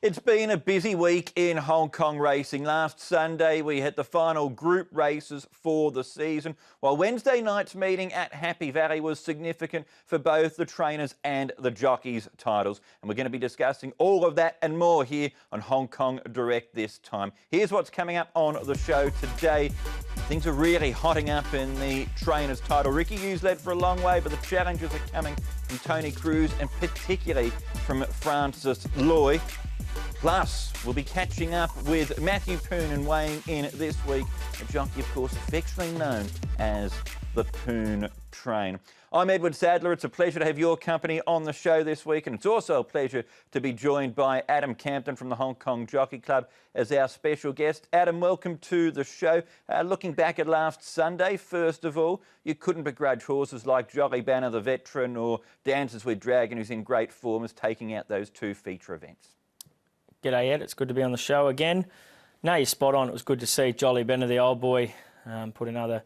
It's been a busy week in Hong Kong racing. Last Sunday, we had the final group races for the season, while Wednesday night's meeting at Happy Valley was significant for both the trainers and the jockeys' titles. And we're going to be discussing all of that and more here on Hong Kong Direct this time. Here's what's coming up on the show today. Things are really hotting up in the trainers' title. Ricky Yu's led for a long way, but the challenges are coming from Tony Cruz and particularly from Francis Loy. Plus, we'll be catching up with Matthew Poon and weighing in this week, a jockey, of course, affectionately known as the Poon Train. I'm Edward Sadler. It's a pleasure to have your company on the show this week, and it's also a pleasure to be joined by Adam Campton from the Hong Kong Jockey Club as our special guest. Adam, welcome to the show. Looking back at last Sunday, first of all, you couldn't begrudge horses like Jolly Banner, the veteran, or Dances with Dragon, who's in great form, as taking out those two feature events. G'day, Ed. It's good to be on the show again. No, you're spot on. It was good to see Jolly Banner, the old boy, put another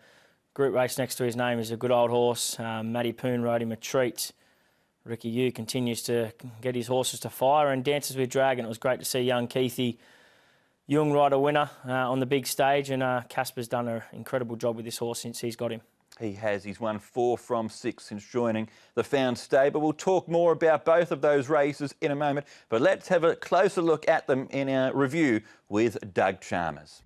group race next to his name. He's a good old horse. Matthew Poon rode him a treat. Ricky Yu continues to get his horses to fire, and Dances with Dragon. It was great to see young Keithy Young ride a winner on the big stage, and Casper's done an incredible job with this horse since he's got him. He has. He's won 4 from 6 since joining the Found stable. We'll talk more about both of those races in a moment, but let's have a closer look at them in our review with Doug Chalmers.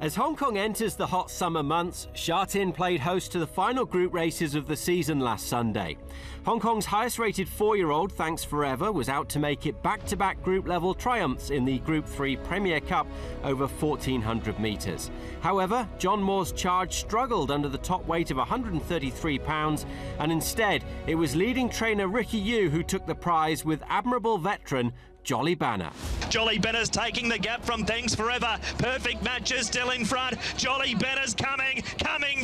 As Hong Kong enters the hot summer months, Sha Tin played host to the final group races of the season last Sunday. Hong Kong's highest-rated 4-year-old, Thanks Forever, was out to make it back-to-back group-level triumphs in the Group 3 Premier Cup over 1,400 metres. However, John Moore's Charge struggled under the top weight of 133 pounds, and instead it was leading trainer Ricky Yu who took the prize with admirable veteran Jolly Banner. Jolly Banner's taking the gap from Thanks Forever. Perfect Matches still in front. Jolly Banner's coming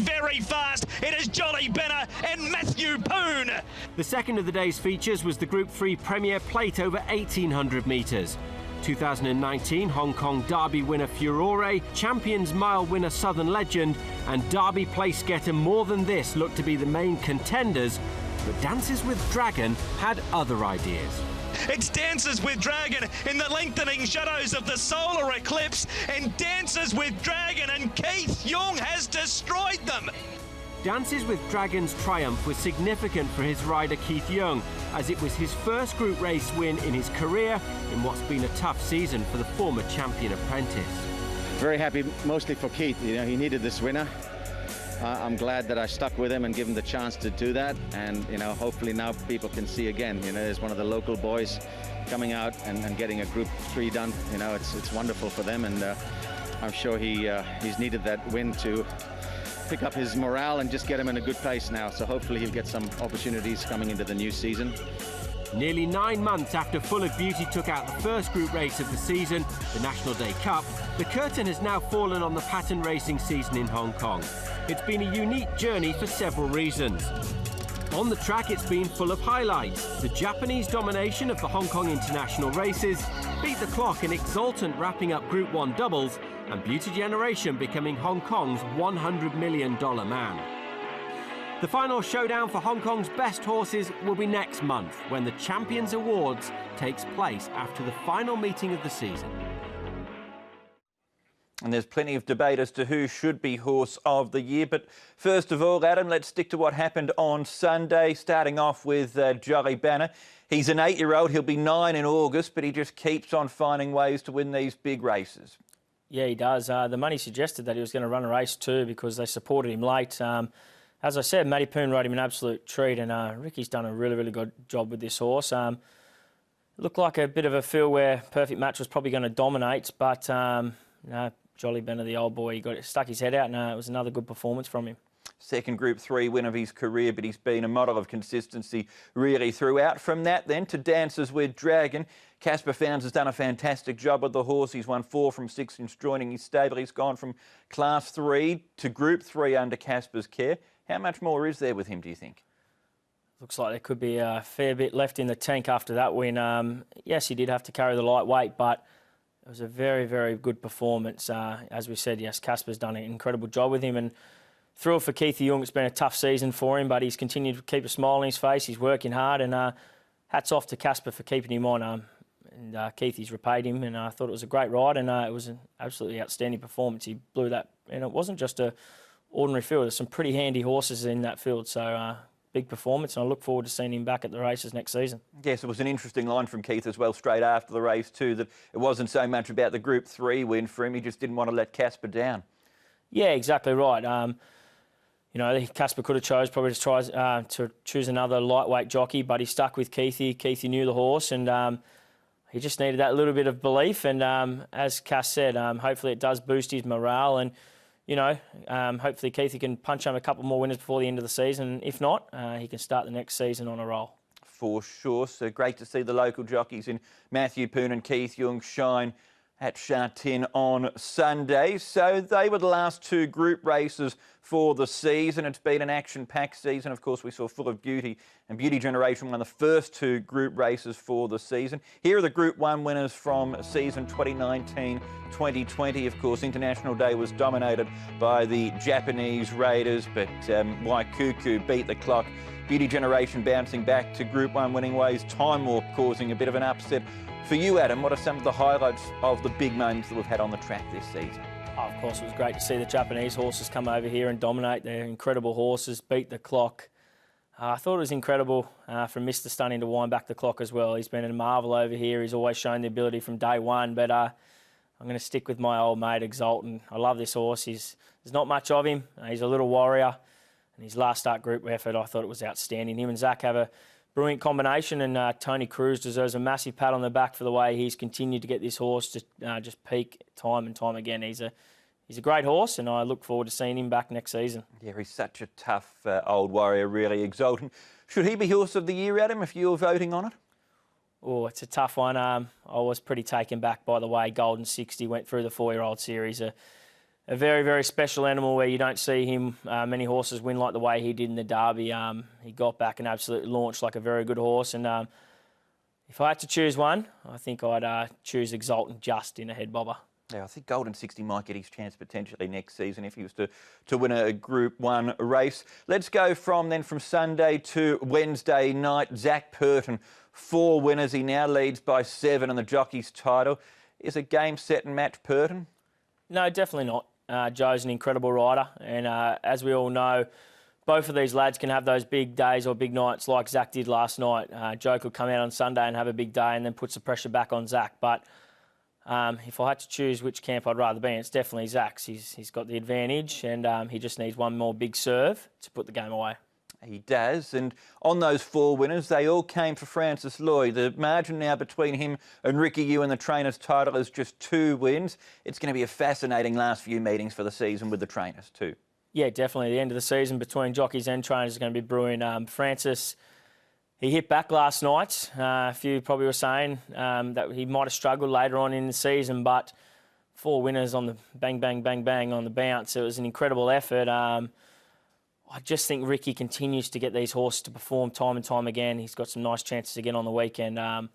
very fast. It is Jolly Banner and Matthew Poon. The second of the day's features was the Group 3 Premier Plate over 1,800 metres. 2019 Hong Kong Derby winner Furore, Champions Mile winner Southern Legend, and Derby place getter More Than This looked to be the main contenders, but Dances with Dragon had other ideas. It's Dances with Dragon in the lengthening shadows of the solar eclipse, and Dances with Dragon, and Keith Young has destroyed them. Dances with Dragon's triumph was significant for his rider Keith Young, as it was his first group race win in his career in what's been a tough season for the former champion apprentice. Very happy, mostly for Keith. You know, he needed this winner. I'm glad that I stuck with him and give him the chance to do that, and you know, hopefully now people can see again. You know, there's one of the local boys coming out and getting a Group 3 done. You know, it's wonderful for them, and I'm sure he's needed that win to pick up his morale and just get him in a good place now. So hopefully he'll get some opportunities coming into the new season. Nearly 9 months after Full of Beauty took out the first group race of the season, the National Day Cup, the curtain has now fallen on the pattern racing season in Hong Kong. It's been a unique journey for several reasons. On the track, it's been full of highlights. The Japanese domination of the Hong Kong international races, Beat the Clock and Exultant wrapping up Group 1 doubles, and Beauty Generation becoming Hong Kong's $100 million man. The final showdown for Hong Kong's best horses will be next month, when the Champions Awards takes place after the final meeting of the season. And there's plenty of debate as to who should be Horse of the Year. But first of all, Adam, let's stick to what happened on Sunday, starting off with Jolly Banner. He's an 8-year-old. He'll be 9 in August, but he just keeps on finding ways to win these big races. Yeah, he does. The money suggested that he was going to run a race too because they supported him late. As I said, Matty Poon rode him an absolute treat, and Ricky's done a really, really good job with this horse. It looked like a bit of a feel where Perfect Match was probably going to dominate, but no, Jolly Banner, the old boy, he stuck his head out, and it was another good performance from him. Second Group 3 win of his career, but he's been a model of consistency really throughout. From that then to Dances with Dragon, Casper Founds has done a fantastic job with the horse. He's won 4 from 6 since joining his stable. He's gone from Class 3 to Group 3 under Casper's care. How much more is there with him, do you think? Looks like there could be a fair bit left in the tank after that win. Yes, he did have to carry the light weight, but it was a very, very good performance. As we said, yes, Casper's done an incredible job with him, and thrilled for Keith Young. It's been a tough season for him, but he's continued to keep a smile on his face. He's working hard, and hats off to Casper for keeping him on. And Keithy's repaid him, and I thought it was a great ride, and it was an absolutely outstanding performance. He blew that, and it wasn't just a ordinary field. There's some pretty handy horses in that field, so big performance, and I look forward to seeing him back at the races next season. Yes, it was an interesting line from Keith as well, straight after the race too, that it wasn't so much about the Group 3 win for him. He just didn't want to let Casper down. Yeah, exactly right. You know, Casper could have probably to choose another lightweight jockey, but he stuck with Keithy. Keithy knew the horse, and he just needed that little bit of belief. And as Cass said, hopefully it does boost his morale. And, you know, hopefully Keithy can punch home a couple more winners before the end of the season. If not, he can start the next season on a roll. For sure. So great to see the local jockeys in Matthew Poon and Keith Young shine at Sha Tin on Sunday. So they were the last two group races for the season. It's been an action-packed season. Of course, we saw Full of Beauty and Beauty Generation won the first two group races for the season. Here are the Group 1 winners from season 2019-2020. Of course, International Day was dominated by the Japanese Raiders, but Waikuku beat the clock. Beauty Generation bouncing back to Group 1 winning ways. Time Warp causing a bit of an upset. For you, Adam, what are some of the highlights of the big moments that we've had on the track this season? Oh, of course, it was great to see the Japanese horses come over here and dominate. They're incredible horses, beat the clock. I thought it was incredible from Mr. Stunning to wind back the clock as well. He's been a marvel over here. He's always shown the ability from day one, but I'm going to stick with my old mate, Exultant. I love this horse. There's not much of him. He's a little warrior. And his last start group effort, I thought it was outstanding. Him and Zach have a brilliant combination, and Tony Cruz deserves a massive pat on the back for the way he's continued to get this horse to just peak time and time again. He's a great horse, and I look forward to seeing him back next season. Yeah, he's such a tough old warrior, really. Exultant. Should he be Horse of the Year, Adam, if you're voting on it? Oh, it's a tough one. I was pretty taken back by the way Golden 60 went through the 4-year-old series. A very, very special animal where you don't see him, many horses win like the way he did in the Derby. He got back and absolutely launched like a very good horse. And if I had to choose one, I think I'd choose Exultant just in a head bobber. Yeah, I think Golden 60 might get his chance potentially next season if he was to win a Group 1 race. Let's go from Sunday to Wednesday night. Zach Purton, 4 winners. He now leads by 7 on the jockey's title. Is it game, set and match Purton? No, definitely not. Joe's an incredible rider, and as we all know, both of these lads can have those big days or big nights like Zach did last night. Joe could come out on Sunday and have a big day and then puts the pressure back on Zach. But if I had to choose which camp I'd rather be in, it's definitely Zach's. He's got the advantage, and he just needs one more big serve to put the game away. He does, and on those 4 winners, they all came for Francis Lloyd. The margin now between him and Ricky Yu and the trainer's title is just 2 wins. It's going to be a fascinating last few meetings for the season with the trainers too. Yeah, definitely. The end of the season between jockeys and trainers is going to be brewing. Francis, he hit back last night. A few probably were saying that he might have struggled later on in the season, but 4 winners on the bang, bang, bang, bang on the bounce. It was an incredible effort. I just think Ricky continues to get these horses to perform time and time again. He's got some nice chances again on the weekend. I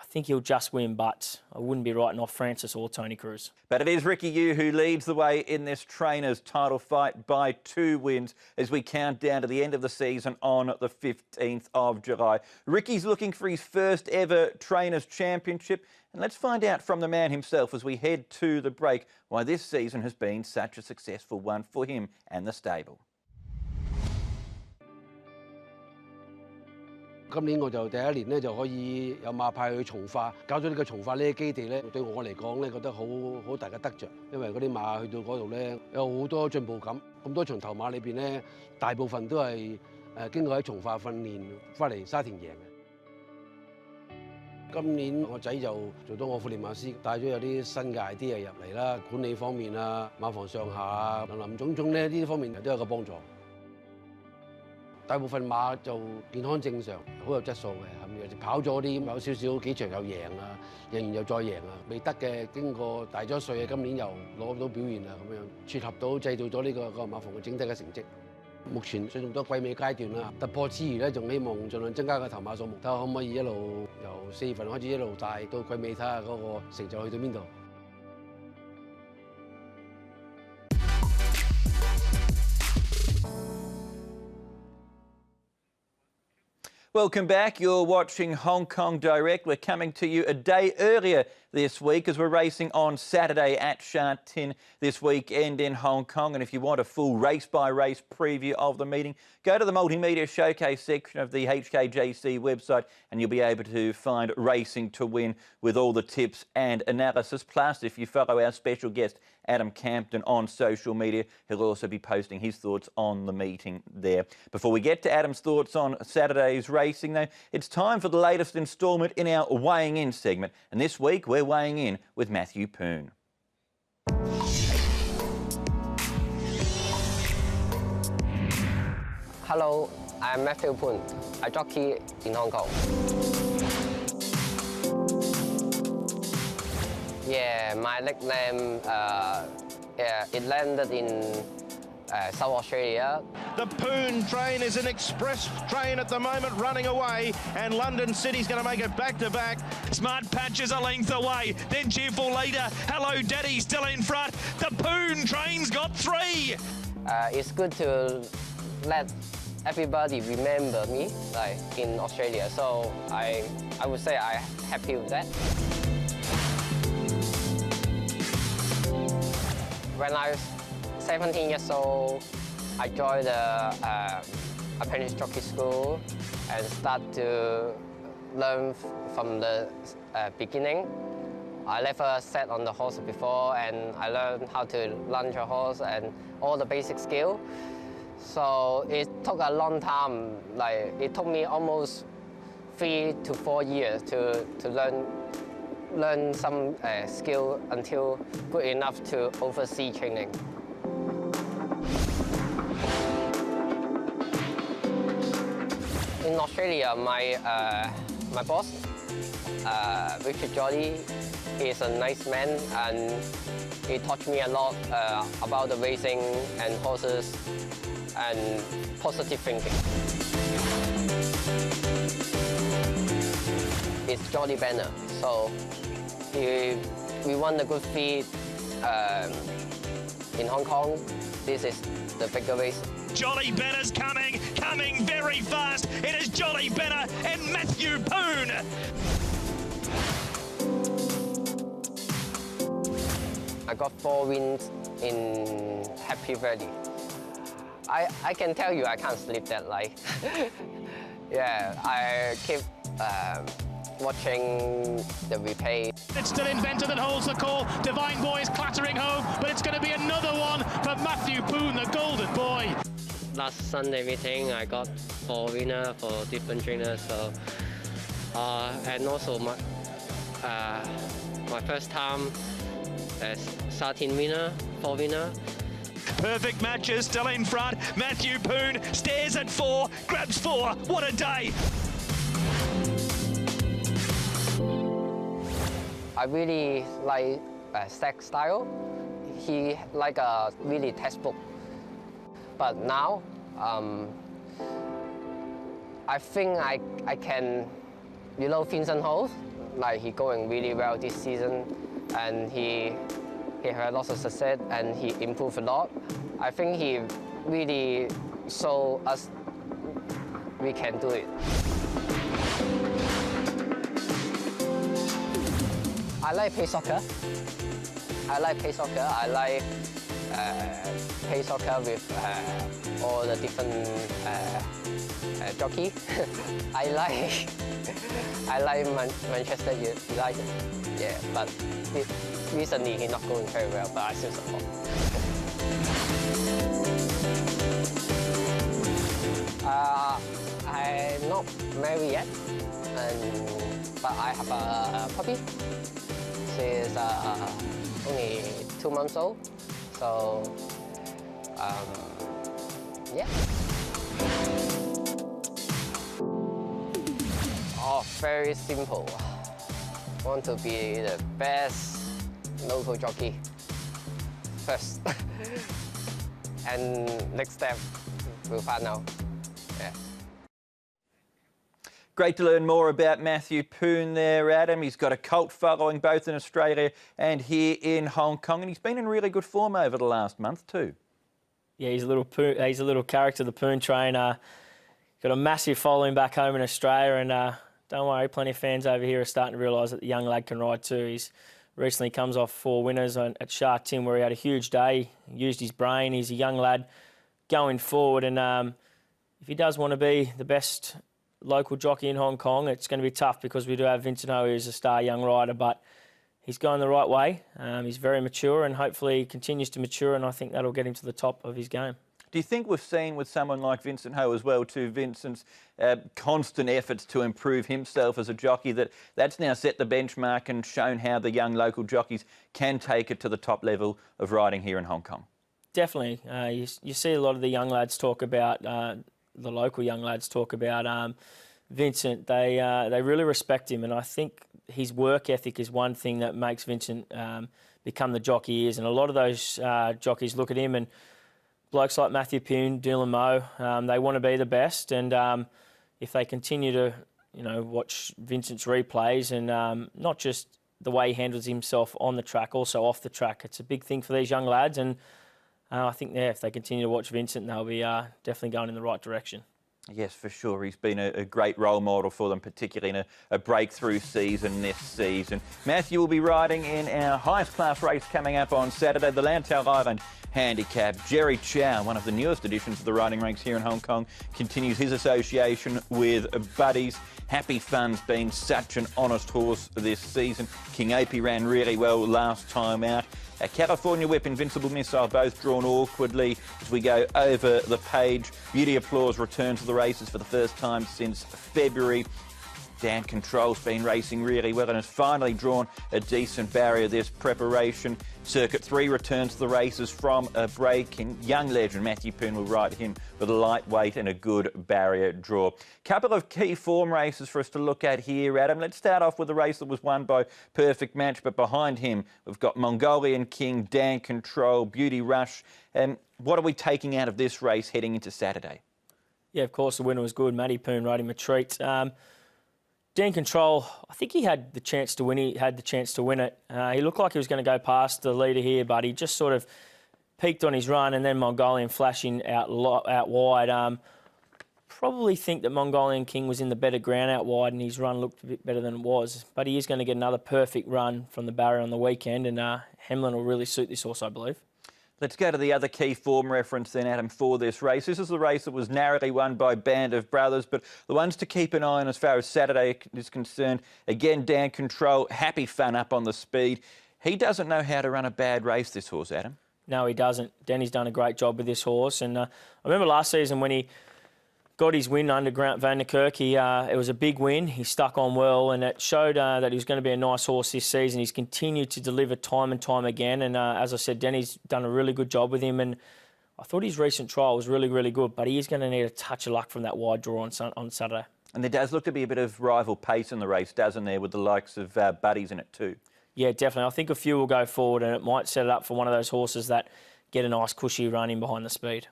think he'll just win, but I wouldn't be writing off Francis or Tony Cruz. But it is Ricky Yu who leads the way in this trainer's title fight by 2 wins as we count down to the end of the season on the 15th of July. Ricky's looking for his first ever trainer's championship. And let's find out from the man himself as we head to the break why this season has been such a successful one for him and the stable. 今年我就第一年咧就可以有馬派去從化，搞咗呢個從化呢啲基地咧，對我嚟講咧覺得好大嘅得着，因為嗰啲馬去到嗰度咧有好多進步感。咁多場頭馬裏邊咧，大部分都係經過喺從化訓練翻嚟沙田贏嘅。今年我仔就做到我副練馬師，帶咗有啲新嘅 idea 入嚟啦，管理方面啊、馬房上下啊、林林總總咧呢啲方面都有個幫助。 大部分馬就健康正常，好有質素嘅，咁跑咗啲有少少幾場又贏啊，贏完又再贏啊，未得嘅經過大咗歲啊，今年又攞到表現啊，咁樣撮合到製造咗呢個馬房嘅整體嘅成績。目前進入到季尾階段啦，突破之餘咧，仲希望盡量增加個頭馬數目，睇下可唔可以一路由4月份開始一路帶到季尾，睇下嗰個成就去到邊度。Welcome back. You're watching Hong Kong Direct. We're coming to you a day earlier this week as we're racing on Saturday at Sha Tin this weekend in Hong Kong. And if you want a full race-by-race preview of the meeting, go to the Multimedia Showcase section of the HKJC website and you'll be able to find Racing to Win with all the tips and analysis. Plus, if you follow our special guest, Adam Campton, on social media, he'll also be posting his thoughts on the meeting there. Before we get to Adam's thoughts on Saturday's racing, though, it's time for the latest instalment in our Weighing In segment. And this week, we're weighing in with Matthew Poon. Hello, I'm Matthew Poon. I jockey in Hong Kong. Yeah, my nickname, it landed in South Australia. The Poon train is an express train at the moment running away, and London City's going to make it back-to-back. Smart Patches a length away, then Cheerful Leader. Hello Daddy still in front. The Poon train's got 3. It's good to let everybody remember me, like in Australia. So I would say I'm happy with that. When I was 17 years old, I joined the apprentice jockey school and start to learn from the beginning. I never sat on the horse before, and I learned how to lunge a horse and all the basic skill. So it took a long time. Like it took me almost 3 to 4 years to learn some skill until good enough to oversee training. In Australia, my boss, Richard Jolly, is a nice man, and he taught me a lot about the racing and horses and positive thinking. It's Jolly Banner, so we won the good feed in Hong Kong. This is the bigger race. Jolly Benner's coming very fast. It is Jolly Benner and Matthew Poon. I got 4 wins in Happy Valley. I can tell you I can't sleep that night. Yeah, I keep watching the replay. It's still Inventor that holds the call. Divine Boy is clattering home, but it's going to be another one for Matthew Poon, the golden boy. Last Sunday meeting, I got 4 winners for different trainers. So, and also my first time as Sha Tin winner, 4 winner. Perfect Matches still in front. Matthew Poon stares at 4, grabs 4. What a day! I really like Stack's style. He like a really textbook. But now, I think I can, you know, Vincent Ho, like he going really well this season, and he had lots of success and he improved a lot. I think he really showed us we can do it. I like play soccer. I like play soccer. I like play soccer with all the different jockey. I like Manchester United. Yeah, but recently he's not going very well, but I still support. I'm not married yet, but I have a puppy. She's only 2 months old, so yeah. Oh, very simple. Want to be the best local jockey first, and next step we'll find out. Yeah. Great to learn more about Matthew Poon there, Adam. He's got a cult following both in Australia and here in Hong Kong, and he's been in really good form over the last month too. Yeah, he's a little character, the Poon trainer. got a massive following back home in Australia, and don't worry, plenty of fans over here are starting to realise that the young lad can ride too. He's recently comes off 4 winners at Sha Tin, where he had a huge day, used his brain. He's a young lad going forward, and if he does want to be the best local jockey in Hong Kong, it's going to be tough because we do have Vincent Ho, who's a star young rider, but he's going the right way. He's very mature, and hopefully he continues to mature, and I think that'll get him to the top of his game. Do you think we've seen with someone like Vincent Ho as well too, Vincent's constant efforts to improve himself as a jockey, that's now set the benchmark and shown how the young local jockeys can take it to the top level of riding here in Hong Kong? Definitely. You see a lot of the young lads talk about, the local young lads talk about Vincent. They really respect him, and I think his work ethic is one thing that makes Vincent become the jockey he is. And a lot of those jockeys look at him, and blokes like Matthew Poon, Dylan Moe, they want to be the best. And if they continue to, watch Vincent's replays and not just the way he handles himself on the track, also off the track, it's a big thing for these young lads. And I think, if they continue to watch Vincent, they'll be definitely going in the right direction. Yes, for sure. He's been a great role model for them, particularly in a breakthrough season this season. Matthew will be riding in our highest class race coming up on Saturday, the Lantau Island Handicap. Jerry Chow, one of the newest additions to the riding ranks here in Hong Kong, continues his association with Buddies. Happy Fun's been such an honest horse this season. King Opie ran really well last time out. California Whip, Invincible Missile, both drawn awkwardly as we go over the page. Beauty Applause returns to the races for the first time since February. Dan Control's been racing really well and has finally drawn a decent barrier this preparation. Circuit 3 returns to the races from a break, and young legend Matthew Poon will ride him with a lightweight and a good barrier draw. Couple of key form races for us to look at here, Adam. Let's start off with the race that was won by Perfect Match, but behind him we've got Mongolian King, Dan Control, Beauty Rush. What are we taking out of this race heading into Saturday? Yeah, of course the winner was good. Matty Poon rode him a treat. Dan Control, I think he had the chance to win. He had the chance to win it. He looked like he was going to go past the leader here, but he just sort of peaked on his run, and then Mongolian flashing out wide. Probably think that Mongolian King was in the better ground out wide, and his run looked a bit better than it was. But he is going to get another perfect run from the barrier on the weekend, and Hemlin will really suit this horse, I believe. Let's go to the other key form reference then, Adam, for this race. This is the race that was narrowly won by Band of Brothers, but the ones to keep an eye on as far as Saturday is concerned, again, Dan Control, Happy Fun up on the speed. He doesn't know how to run a bad race, this horse, Adam. No, he doesn't. Danny's done a great job with this horse, and I remember last season when he got his win under Grant Van der Kerk. It was a big win. He stuck on well, and it showed that he was going to be a nice horse this season. He's continued to deliver time and time again, and as I said, Danny's done a really good job with him, and I thought his recent trial was really, really good, but he is going to need a touch of luck from that wide draw on Saturday. And there does look to be a bit of rival pace in the race, doesn't there, with the likes of Buddies in it too? Yeah, definitely. I think a few will go forward, and it might set it up for one of those horses that get a nice cushy run in behind the speed.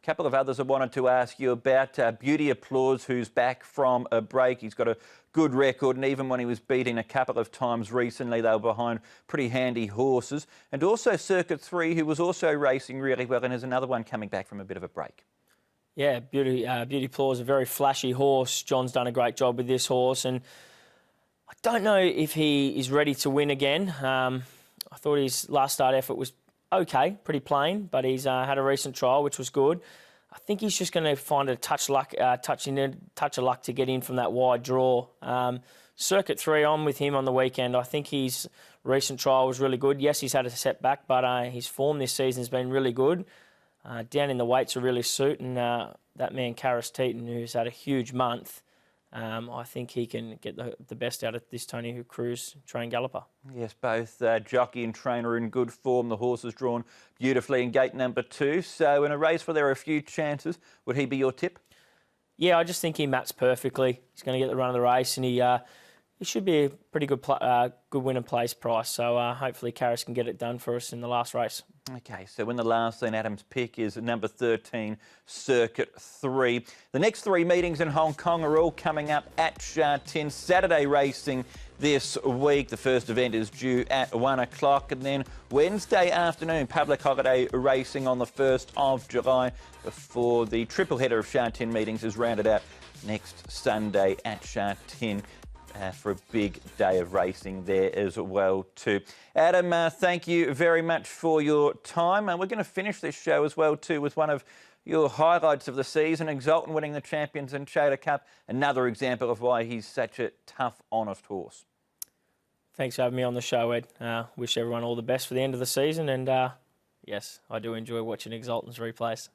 Couple of others I wanted to ask you about. Beauty Applause, who's back from a break. He's got a good record, and even when he was beaten a couple of times recently, they were behind pretty handy horses. And also Circuit 3, who was also racing really well, and there's another one coming back from a bit of a break. Yeah, Beauty Applause, a very flashy horse. John's done a great job with this horse, and I don't know if he is ready to win again. I thought his last start effort was okay, pretty plain, but he's had a recent trial, which was good. I think he's just going to find a touch of luck to get in from that wide draw. Circuit 3 on with him on the weekend. I think his recent trial was really good. Yes, he's had a setback, but his form this season has been really good. Down in the weights are really suit, and that man, Karis Teaton, who's had a huge month, I think he can get the best out of this Tony Cruz trained galloper. Yes, both jockey and trainer are in good form. The horse is drawn beautifully in gate number 2. So in a race where there are a few chances, would he be your tip? Yeah, I just think he maps perfectly. He's going to get the run of the race, and he should be a pretty good win and place price. So hopefully Karis can get it done for us in the last race. Okay, so in the last scene, Adam's pick is number 13, Circuit 3. The next 3 meetings in Hong Kong are all coming up at Sha Tin. Saturday racing this week. The first event is due at 1 o'clock, and then Wednesday afternoon, public holiday racing on the 1st of July before the triple header of Sha Tin meetings is rounded out next Sunday at Sha Tin. For a big day of racing there as well too. Adam, thank you very much for your time. We're going to finish this show as well too with one of your highlights of the season, Exultant winning the Champions and Chater Cup. Another example of why he's such a tough, honest horse. Thanks for having me on the show, Ed. Wish everyone all the best for the end of the season, and yes, I do enjoy watching Exultant's replays.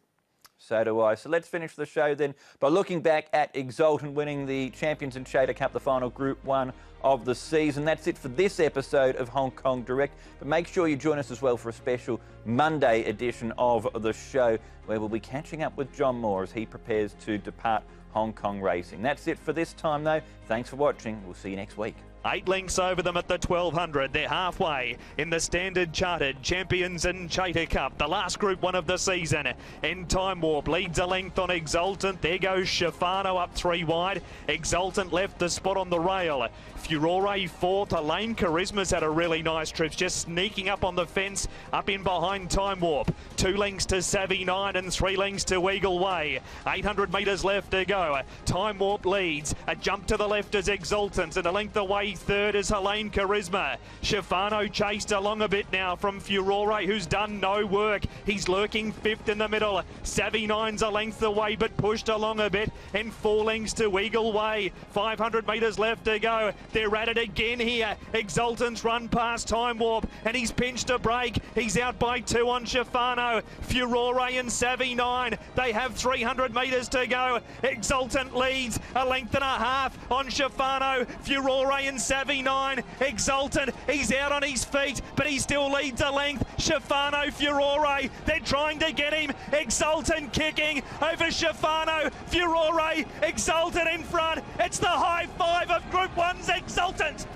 So do I. So let's finish the show then by looking back at Exultant winning the Champions and Chater Cup, the final Group 1 of the season. That's it for this episode of Hong Kong Direct. But make sure you join us as well for a special Monday edition of the show where we'll be catching up with John Moore as he prepares to depart Hong Kong racing. That's it for this time though. Thanks for watching. We'll see you next week. 8 lengths over them at the 1200. They're halfway in the Standard Chartered Champions and Chater Cup, the last Group 1 of the season. In Time Warp leads a length on Exultant. There goes Shafano up 3 wide. Exultant left the spot on the rail. Furore 4th. Elaine Charisma's had a really nice trip, just sneaking up on the fence, up in behind Time Warp. 2 lengths to Savvy 9 and 3 lengths to Eagle Way. 800 metres left to go. Time Warp leads. A jump to the left is Exultant, and a length away third is Elaine Charisma. Shafano chased along a bit now from Furore, who's done no work. He's lurking 5th in the middle. Savvy 9's a length away, but pushed along a bit, and 4 lengths to Eagle Way. 500 metres left to go. They're at it again here. Exultant's run past Time Warp, and he's pinched a break. He's out by 2 on Shafano. Furore and Savvy 9. They have 300 metres to go. Exultant leads a length and a half on Shafano. Furore and Savvy 9. Exultant, he's out on his feet, but he still leads a length. Shafano, Furore, they're trying to get him. Exultant kicking over Shafano. Furore, Exultant in front. It's the high five of Group 1's Exultant.